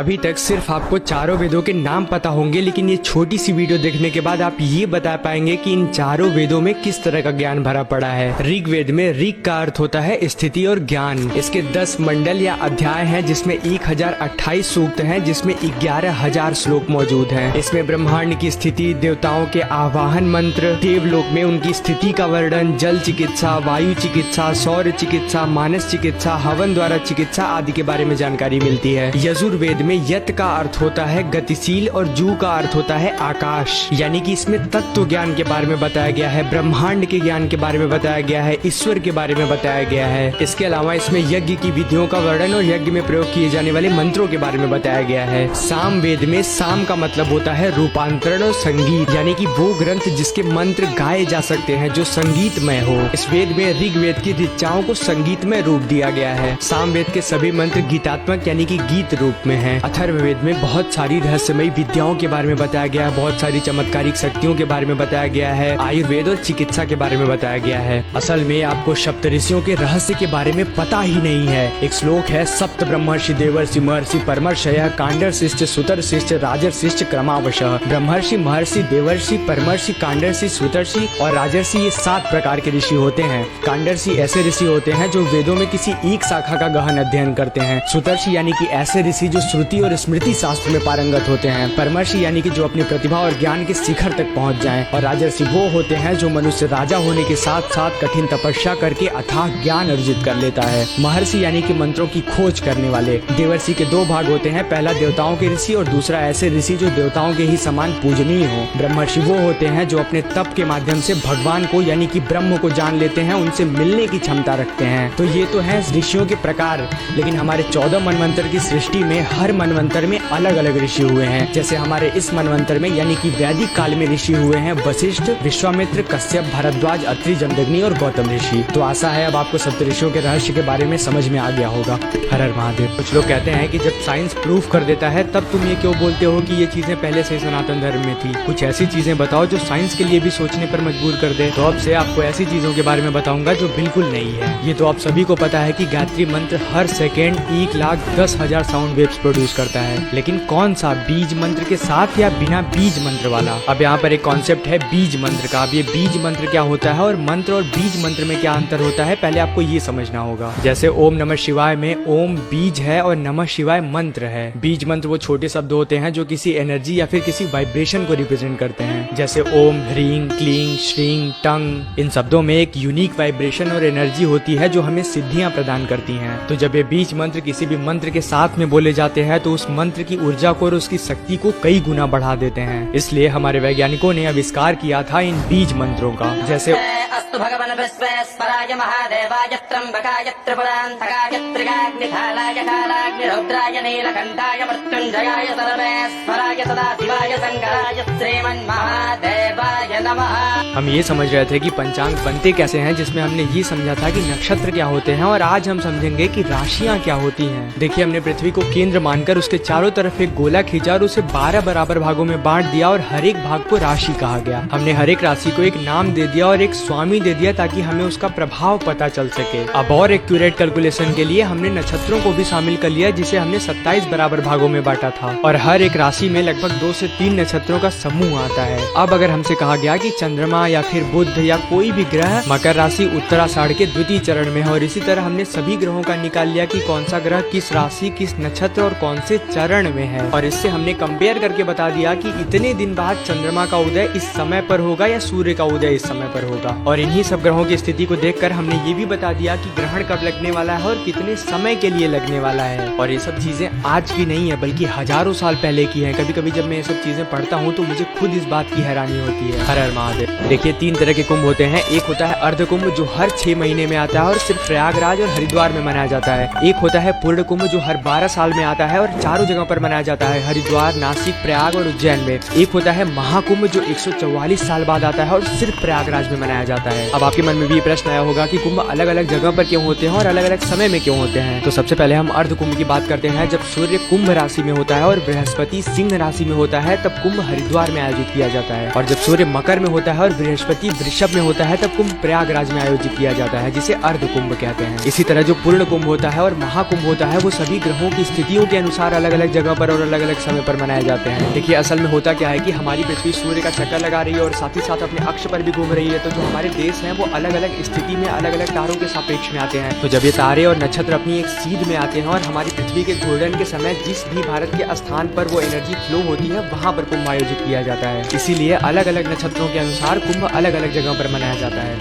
अभी तक सिर्फ आपको चारों वेदों के नाम पता होंगे, लेकिन ये छोटी सी वीडियो देखने के बाद आप ये बता पाएंगे कि इन चारों वेदों में किस तरह का ज्ञान भरा पड़ा है। ऋग्वेद में ऋग का अर्थ होता है स्थिति और ज्ञान। इसके 10 मंडल या अध्याय हैं, जिसमें 1028 सूक्त हैं, जिसमें 11,000 श्लोक मौजूद हैं। इसमें ब्रह्मांड की स्थिति, देवताओं के आवाहन मंत्र, देवलोक में उनकी स्थिति का वर्णन, जल चिकित्सा, वायु चिकित्सा, सौर चिकित्सा, मानस चिकित्सा, हवन द्वारा चिकित्सा आदि के बारे में जानकारी मिलती है। यजुर्वेद में यत का अर्थ होता है गतिशील और जू का अर्थ होता है आकाश, यानी कि इसमें तत्व ज्ञान के बारे में बताया गया है, ब्रह्मांड के ज्ञान के बारे में बताया गया है, ईश्वर के बारे में बताया गया है। इसके अलावा इसमें यज्ञ की विधियों का वर्णन और यज्ञ में प्रयोग किए जाने वाले मंत्रों के बारे में बताया गया है। साम वेद में साम का मतलब होता है रूपांतरण और संगीत, यानी कि वो ग्रंथ जिसके मंत्र गाए जा सकते हैं, जो संगीतमय हो। इस वेद में ऋग्वेद की ऋचाओं को संगीतमय रूप दिया गया है। सामवेद के सभी मंत्र गीतात्मक यानी कि गीत रूप में हैं। अथर्ववेद में बहुत सारी रहस्यमयी विद्याओं के बारे में बताया गया है, बहुत सारी चमत्कारिक शक्तियों के बारे में बताया गया है, आयुर्वेद और चिकित्सा के बारे में बताया गया है। असल में आपको सप्तऋषियों के रहस्य के बारे में पता ही नहीं है। एक श्लोक है, सप्त ब्रह्मर्षि देवर्षि महर्षि परमर्षयः कांडरशिश्च सुतरशिश्च राजर्षिश्च क्रमावशः। ब्रह्मर्षि, महर्षि, देवर्षि, परमर्षि, कांडरषि, सुतर्षि और राजर्षि ये 7 प्रकार के ऋषि होते हैं। कांडरषि ऐसे ऋषि होते हैं जो वेदों में किसी एक शाखा का गहन अध्ययन करते हैं। सुतर्षि यानी कि ऐसे ऋषि जो श्रुति और स्मृति शास्त्र में पारंगत होते हैं। परमर्षि यानी कि जो अपनी प्रतिभा और ज्ञान के शिखर तक पहुंच जाएं। और राजर्षि वो होते हैं जो मनुष्य राजा होने के साथ साथ कठिन तपस्या करके अथाह ज्ञान अर्जित कर लेता है। महर्षि यानी कि मंत्रों की खोज करने वाले। देवर्षि के 2 भाग होते हैं, पहला देवताओं के ऋषि और दूसरा ऐसे ऋषि जो देवताओं के ही समान पूजनीय हो। ब्रह्मर्षि वो होते हैं जो अपने तप के माध्यम से भगवान को यानी कि ब्रह्म को जान लेते हैं, उनसे मिलने की क्षमता रखते हैं। तो ये तो है ऋषियों के प्रकार, लेकिन हमारे 14 मनवंतर की सृष्टि में हर मनवंतर में अलग अलग ऋषि हुए हैं। जैसे हमारे इस मनवंतर में यानी कि वैदिक काल में ऋषि हुए हैं वशिष्ठ, विश्वामित्र, कश्यप, भारद्वाज, अत्रि, जमदग्नि और गौतम ऋषि। तो आशा है अब आपको सप्तऋषियों के रहस्य के बारे में समझ में आ गया होगा। हर हर महादेव। कुछ लोग कहते हैं कि जब साइंस प्रूफ कर देता है तब तुम ये क्यों बोलते हो कि ये चीजें पहले से सनातन धर्म में थी। कुछ ऐसी चीजें बताओ जो साइंस के लिए भी सोचने पर मजबूर कर दे। तो अब से आपको ऐसी चीजों के बारे में बताऊंगा जो बिल्कुल नहीं है। ये तो आप सभी को पता है कि गायत्री मंत्र हर सेकेंड 1,10,000 साउंड वेव्स प्रोड्यूस करता है, लेकिन कौन सा, बीज मंत्र के साथ या बिना बीज मंत्र वाला। अब यहाँ पर एक कॉन्सेप्ट है बीज मंत्र का। अब ये बीज मंत्र क्या होता है और मंत्र और बीज मंत्र में क्या अंतर होता है, पहले आपको ये समझना होगा। जैसे ओम नमः शिवाय में ओम बीज है और नमः शिवाय मंत्र है। बीज मंत्र वो छोटे शब्द होते हैं जो किसी एनर्जी या फिर किसी वाइब्रेशन को रिप्रेजेंट करते हैं। जैसे ओम, ह्रीं, क्लीं, श्रीं, टंग, इन शब्दों में एक यूनिक वाइब्रेशन और एनर्जी होती है जो हमें सिद्धियां प्रदान करती हैं। तो जब ये बीज मंत्र किसी भी मंत्र के साथ में बोले जाते हैं तो उस मंत्र की ऊर्जा को और उसकी शक्ति को कई गुना बढ़ा देते हैं। इसलिए हमारे वैज्ञानिकों ने आविष्कार किया था इन बीज मंत्रों का। जैसे अस्तु भगवान विश्वेश्वराय महादेवाय त्र्यंबकाय त्रिपुरांतकाय त्रिकाग्निकालाय कालाग्निरुद्राय नीलकंठाय मृत्युंजयाय सर्वेश्वराय सदाशिवाय शंकराय श्रीमन्महादेवाय नमः। हम ये समझ रहे थे कि पंचांग बनते कैसे हैं, जिसमें हमने ये समझा था कि नक्षत्र क्या होते हैं, और आज हम समझेंगे कि राशियां क्या होती हैं। देखिए, हमने पृथ्वी को केंद्र मानकर उसके चारों तरफ एक गोला खींचा और उसे 12 बराबर भागों में बांट दिया और हर एक भाग को राशि कहा गया। हमने हर एक राशि को एक नाम दे दिया और एक स्वामी दे दिया ताकि हमें उसका प्रभाव पता चल सके। अब और एक्यूरेट कैलकुलेशन के लिए हमने नक्षत्रों को भी शामिल कर लिया, जिसे हमने 27 बराबर भागों में बांटा था और हर एक राशि में लगभग 2 से 3 नक्षत्रों का समूह आता है। अब अगर हमसे कहा गया कि चंद्रमा या फिर बुध या कोई भी ग्रह मकर राशि उत्तराषाढ़ के द्वितीय चरण में है, और इसी तरह हमने सभी ग्रहों का निकाल लिया कि कौन सा ग्रह किस राशि, किस नक्षत्र और कौन से चरण में है, और इससे हमने कंपेयर करके बता दिया कि इतने दिन बाद चंद्रमा का उदय इस समय पर होगा या सूर्य का उदय इस समय पर होगा। और इन्हीं सब ग्रहों की स्थिति को देखकर हमने ये भी बता दिया कि ग्रहण कब लगने वाला है और कितने समय के लिए लगने वाला है। और ये सब चीजें आज की नहीं है बल्कि हजारों साल पहले की है। कभी कभी जब मैं ये सब चीजें पढ़ता हूँ तो मुझे खुद इस बात की हैरानी होती है। हर हर महादेव। देखिए, 3 तरह के कुंभ होते हैं। एक होता है अर्ध कुंभ जो हर 6 महीने में आता है और सिर्फ प्रयागराज और हरिद्वार में मनाया जाता है। एक होता है पूर्ण कुंभ जो हर 12 साल में आता है और चारों जगह पर मनाया जाता है, हरिद्वार, नासिक, प्रयाग और उज्जैन में। एक होता है महाकुंभ जो 144 साल बाद आता है और सिर्फ प्रयागराज में मनाया जाता है। अब आपके मन में भी प्रश्न आया होगा कि कुंभ अलग अलग जगह पर क्यों होते हैं और अलग अलग समय में क्यों होते हैं। तो सबसे पहले हम अर्ध कुंभ की बात करते हैं, जब सूर्य कुंभ राशि में होता है और बृहस्पति सिंह राशि राशि में होता है तब कुंभ हरिद्वार में आयोजित किया जाता है, और जब सूर्य मकर में होता है और बृहस्पति वृषभ में होता है तब कुंभ प्रयागराज में आयोजित किया जाता है, जिसे अर्ध कुंभ कहते हैं। इसी तरह जो पूर्ण कुंभ होता है और महाकुंभ होता है वो सभी ग्रहों की स्थितियों के अनुसार अलग अलग जगह पर और अलग अलग समय पर मनाए जाते हैं। देखिए असल में होता क्या है कि हमारी पृथ्वी सूर्य का चक्कर लगा रही है और साथ ही साथ अपने अक्ष पर भी घूम रही है, तो जो हमारे देश हैं वो अलग अलग स्थिति में अलग अलग तारों के सापेक्ष में आते हैं। तो जब ये तारे और नक्षत्र अपनी एक सीध में आते हैं और हमारी पृथ्वी के घूर्णन के समय जिस भी भारत के स्थान पर वो एनर्जी फ्लो होती है वहां पर कुंभ आयोजित किया जाता है। इसीलिए अलग अलग नक्षत्रों के अनुसार कुंभ अलग अलग जगह पर मनाया जाता है।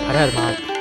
हर हर महादेव।